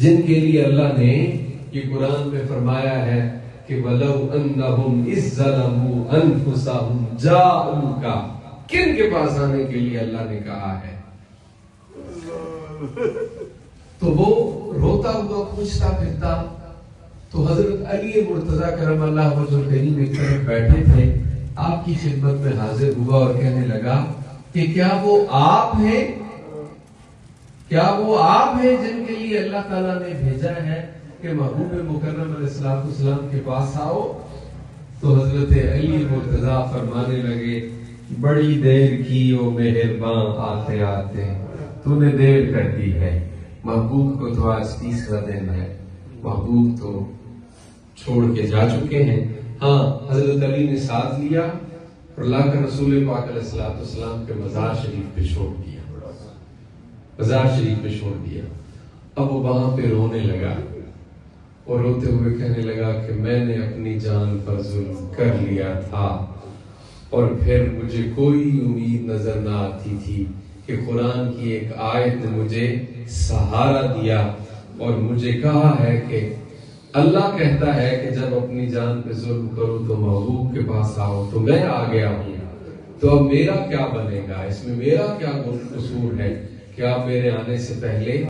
جن کے لیے اللہ نے یہ قرآن میں فرمایا ہے کہ وَلَوْ أَنَّهُمْ إِذْ ظَلَمُوا أَنفُسَهُمْ جَاءُوكَ، کن کے پاس آنے کے لیے اللہ نے کہا ہے؟ تو وہ روتا ہوا پوچھتا پھرتا، تو حضرت علی مرتضیٰ کرم اللہ وجہ الکریم ایک طرف بیٹھے تھے، آپ کی خدمت میں حاضر ہوا اور کہنے لگا کہ کیا وہ آپ ہیں، کیا وہ آپ ہیں جن کے لیے اللہ تعالیٰ نے بھیجا ہے کہ محبوب مکرم علیہ السلام کے پاس آؤ؟ تو حضرت علی مرتضیٰ فرمانے لگے بڑی دیر کی او مہرباں آتے آتے، تو نے دیر کر دی ہے، محبوب کو تو آج 30واں دن ہے، محبوب تو چھوڑ کے جا چکے ہیں۔ ہاں حضرت علی نے ساتھ لیا اور اللہ کے رسول پاک علیہ السلام کے مزار شریف پہ چھوڑ دیا، مزار شریف پہ چھوڑ دیا۔ اب وہ وہاں پہ رونے لگا اور روتے ہوئے کہنے لگا کہ میں نے اپنی جان پر ظلم کر لیا تھا، اور پھر مجھے کوئی امید نظر نہ آتی تھی کہ قرآن کی ایک آیت نے مجھے سہارا دیا اور مجھے کہا ہے کہ اللہ کہتا ہے کہ جب اپنی جان پہ ظلم کرو تو محبوب کے پاس آؤ، تو میں آ گیا ہوں، تو اب میرا کیا بنے گا، اس میں میرا کیا قصور ہے کہ آپ میرے آنے سے پہلے